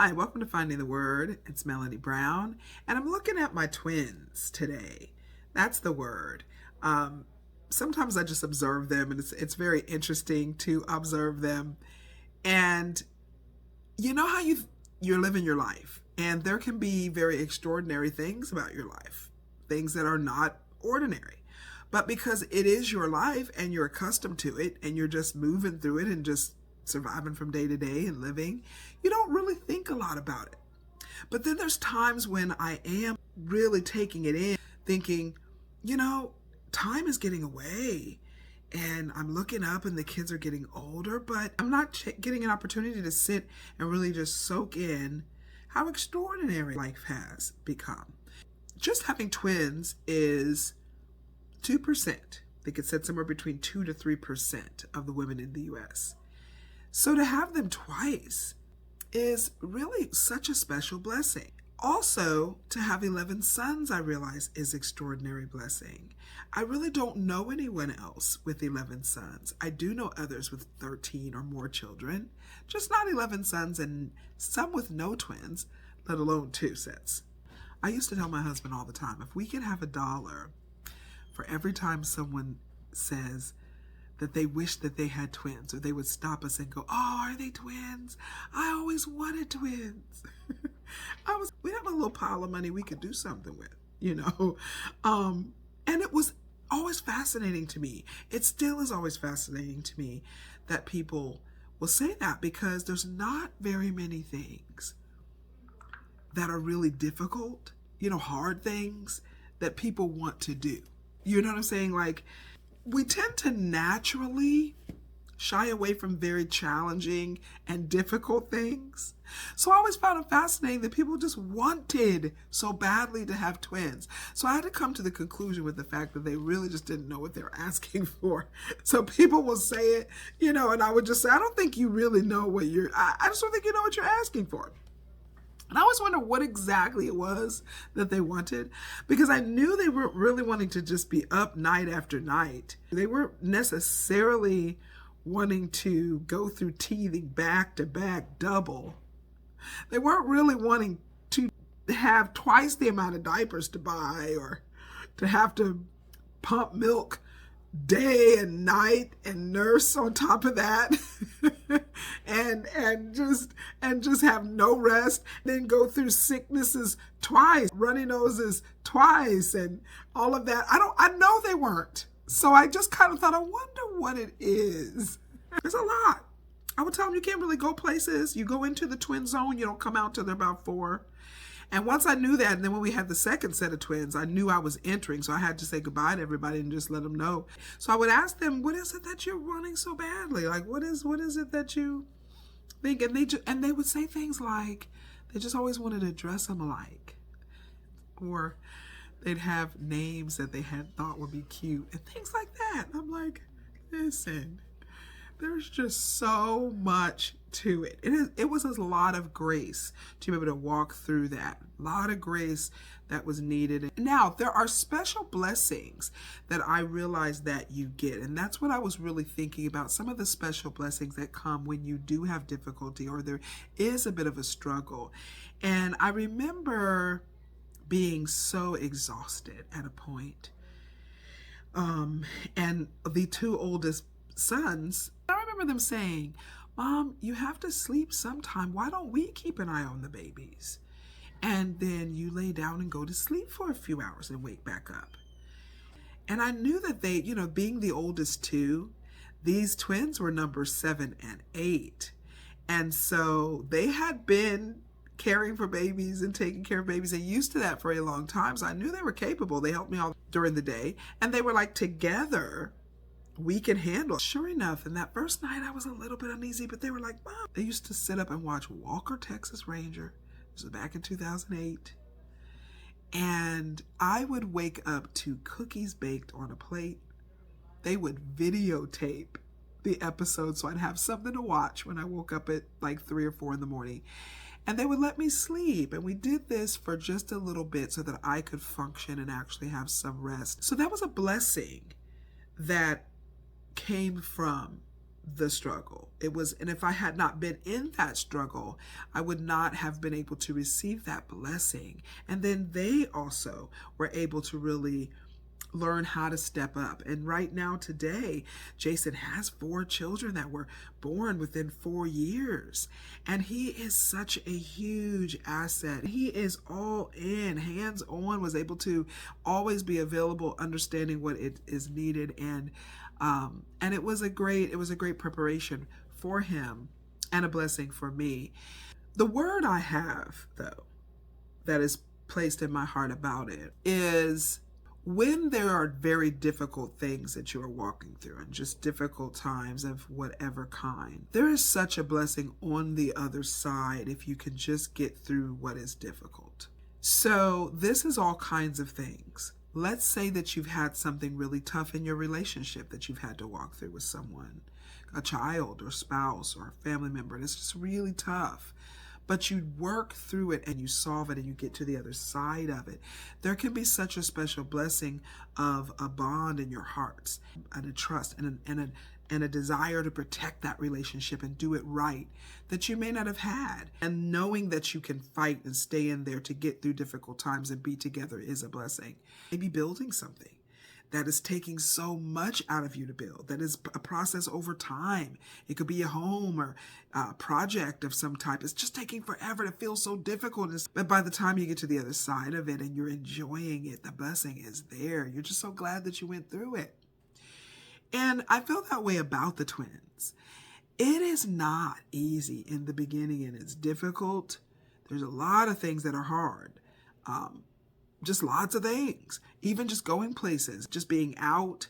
Hi, welcome to Finding the Word. It's Melanie Brown, and I'm looking at my twins today. That's the word. Sometimes I just observe them, and it's very interesting to observe them. And you know how you're living your life, and there can be very extraordinary things about your life, things that are not ordinary. But because it is your life and you're accustomed to it and you're just moving through it and just surviving from day to day and living, you don't really think a lot about it. But then there's times when I am really taking it in, thinking, time is getting away. And I'm looking up and the kids are getting older, but I'm not getting an opportunity to sit and really just soak in how extraordinary life has become. Just having twins is 2%. I think it said somewhere between 2 to 3% of the women in the U.S. So to have them twice is really such a special blessing. Also, to have 11 sons, I realize, is extraordinary blessing. I really don't know anyone else with 11 sons. I do know others with 13 or more children, just not 11 sons, and some with no twins, let alone 2 sets. I used to tell my husband all the time, if we could have $1 for every time someone says that they wish that they had twins, or they would stop us and go, "Oh, are they twins? I always wanted twins." We'd have a little pile of money we could do something with, And it was always fascinating to me. It still is always fascinating to me that people will say that, because there's not very many things that are really difficult, hard things that people want to do. You know what I'm saying? Like, we tend to naturally shy away from very challenging and difficult things. So I always found it fascinating that people just wanted so badly to have twins. So I had to come to the conclusion with the fact that they really just didn't know what they were asking for. So people will say it, and I would just say, I don't think you really know what I just don't think you know what you're asking for. And I always wonder what exactly it was that they wanted, because I knew they weren't really wanting to just be up night after night. They weren't necessarily wanting to go through teething back to back double. They weren't really wanting to have twice the amount of diapers to buy, or to have to pump milk day and night and nurse on top of that and just have no rest, then go through sicknesses twice, runny noses twice, and all of that. I know they weren't. So I just kind of thought, I wonder what it is. There's a lot. I would tell them, you can't really go places. You go into the twin zone, you don't come out till they're about 4. And once I knew that, and then when we had the second set of twins, I knew I was entering, so I had to say goodbye to everybody and just let them know. So I would ask them, what is it that you're wanting so badly? Like, what is it that you think? And they would say things like, they just always wanted to dress them alike. Or they'd have names that they had thought would be cute and things like that. And I'm like, listen, there's just so much to it. It was a lot of grace to be able to walk through that. A lot of grace that was needed. Now, there are special blessings that I realize that you get. And that's what I was really thinking about. Some of the special blessings that come when you do have difficulty, or there is a bit of a struggle. And I remember being so exhausted at a point. And the 2 oldest sons, I remember them saying, "Mom, you have to sleep sometime. Why don't we keep an eye on the babies? And then you lay down and go to sleep for a few hours and wake back up." And I knew that they, being the oldest 2, these twins were number 7 and 8. And so they had been caring for babies and taking care of babies and used to that for a long time. So I knew they were capable. They helped me all during the day. And they were like, together, we can handle it. Sure enough, in that first night, I was a little bit uneasy, but they were like, "Mom." They used to sit up and watch Walker, Texas Ranger. This was back in 2008. And I would wake up to cookies baked on a plate. They would videotape the episode so I'd have something to watch when I woke up at like 3 or 4 in the morning. And they would let me sleep. And we did this for just a little bit so that I could function and actually have some rest. So that was a blessing that came from the struggle. It was, and if I had not been in that struggle, I would not have been able to receive that blessing. And then they also were able to really learn how to step up. And right now, today, Jason has 4 children that were born within 4 years. And he is such a huge asset. He is all in, hands on, was able to always be available, understanding what it is needed. And it was a great preparation for him and a blessing for me. The word I have, though, that is placed in my heart about it is, when there are very difficult things that you are walking through and just difficult times of whatever kind, there is such a blessing on the other side if you can just get through what is difficult. So this is all kinds of things. Let's say that you've had something really tough in your relationship that you've had to walk through with someone, a child or spouse or a family member, and it's just really tough. But you work through it and you solve it and you get to the other side of it. There can be such a special blessing of a bond in your hearts and a trust and a desire to protect that relationship and do it right that you may not have had. And knowing that you can fight and stay in there to get through difficult times and be together is a blessing. Maybe building something that is taking so much out of you to build, that is a process over time. It could be a home or a project of some type. It's just taking forever to feel so difficult. But by the time you get to the other side of it and you're enjoying it, the blessing is there. You're just so glad that you went through it. And I feel that way about the twins. It is not easy in the beginning, and it's difficult. There's a lot of things that are hard. Just lots of things, even just going places, just being out,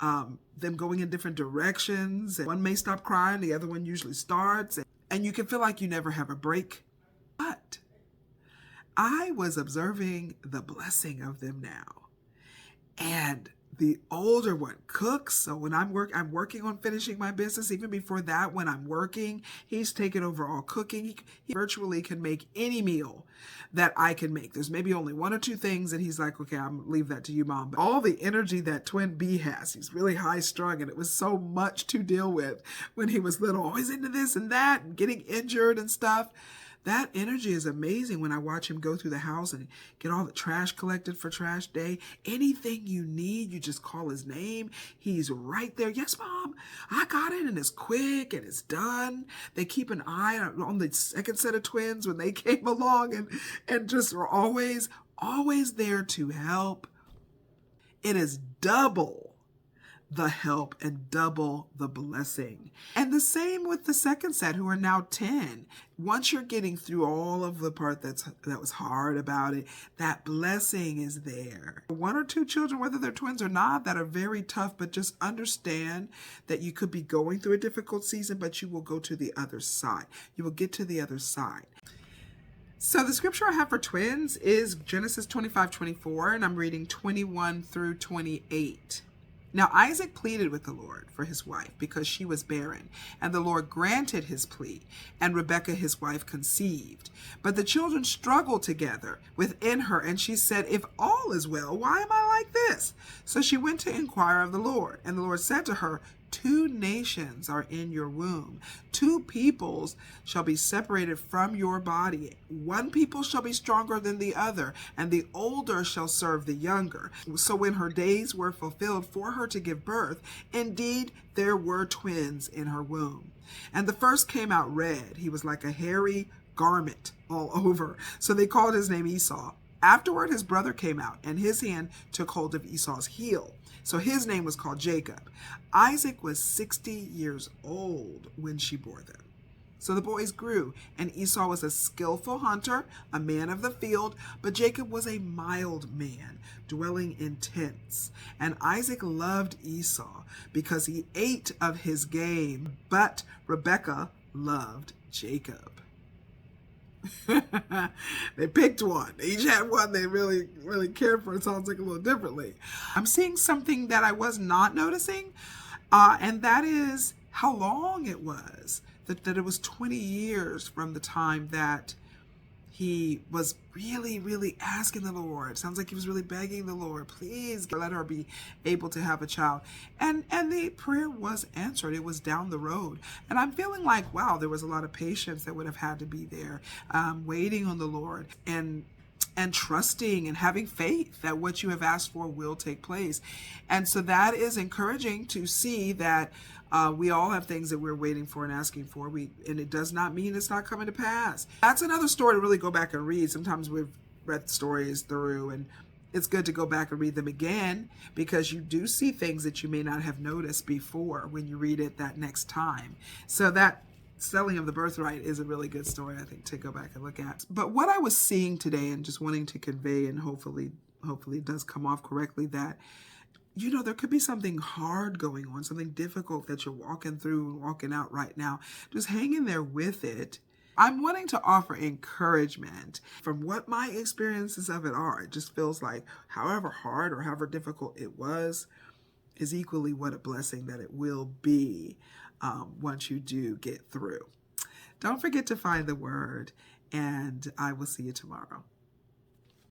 them going in different directions. And one may stop crying, the other one usually starts, and you can feel like you never have a break. But I was observing the blessing of them now. And the older one cooks. So when I'm working on finishing my business. Even before that, when I'm working, he's taken over all cooking. He virtually can make any meal that I can make. There's maybe only 1 or 2 things that he's like, okay, I'm leave that to you, Mom. But all the energy that twin B has, he's really high strung, and it was so much to deal with when he was little, always into this and that and getting injured and stuff. That energy is amazing when I watch him go through the house and get all the trash collected for trash day. Anything you need, you just call his name. He's right there. Yes, Mom, I got it. And it's quick and it's done. They keep an eye on the second set of twins when they came along and just were always there to help. It is double the help and double the blessing. And the same with the second set, who are now 10. Once you're getting through all of the part that was hard about it, that blessing is there. 1 or 2 children, whether they're twins or not, that are very tough, but just understand that you could be going through a difficult season, but you will go to the other side. You will get to the other side. So the scripture I have for twins is Genesis 25:24, and I'm reading 21 through 28. Now Isaac pleaded with the Lord for his wife because she was barren, and the Lord granted his plea, and Rebekah his wife conceived. But the children struggled together within her, and she said, if all is well, why am I like this? So she went to inquire of the Lord, and the Lord said to her, 2 nations are in your womb. 2 peoples shall be separated from your body. 1 people shall be stronger than the other, and the older shall serve the younger. So when her days were fulfilled for her to give birth, indeed there were twins in her womb. And the first came out red. He was like a hairy garment all over. So they called his name Esau. Afterward, his brother came out, and his hand took hold of Esau's heel. So his name was called Jacob. Isaac was 60 years old when she bore them. So the boys grew, and Esau was a skillful hunter, a man of the field, but Jacob was a mild man, dwelling in tents. And Isaac loved Esau because he ate of his game, but Rebekah loved Jacob. They picked one. They each had one they really cared for. It sounds like a little differently. I'm seeing something that I was not noticing, and that is how long it was. That it was 20 years from the time that he was really, really asking the Lord. Sounds like he was really begging the Lord, please let her be able to have a child. And the prayer was answered. It was down the road. And I'm feeling like, wow, there was a lot of patience that would have had to be there, waiting on the Lord and trusting and having faith that what you have asked for will take place. And so that is encouraging to see that we all have things that we're waiting for and asking for. And it does not mean it's not coming to pass. That's another story to really go back and read. Sometimes we've read stories through, and it's good to go back and read them again, because you do see things that you may not have noticed before when you read it that next time. So that selling of the birthright is a really good story, I think, to go back and look at. But what I was seeing today and just wanting to convey, and hopefully it does come off correctly, that there could be something hard going on, something difficult that you're walking through and walking out right now. Just hang in there with it. I'm wanting to offer encouragement from what my experiences of it are. It just feels like however hard or however difficult it was is equally what a blessing that it will be once you do get through. Don't forget to find the word, and I will see you tomorrow.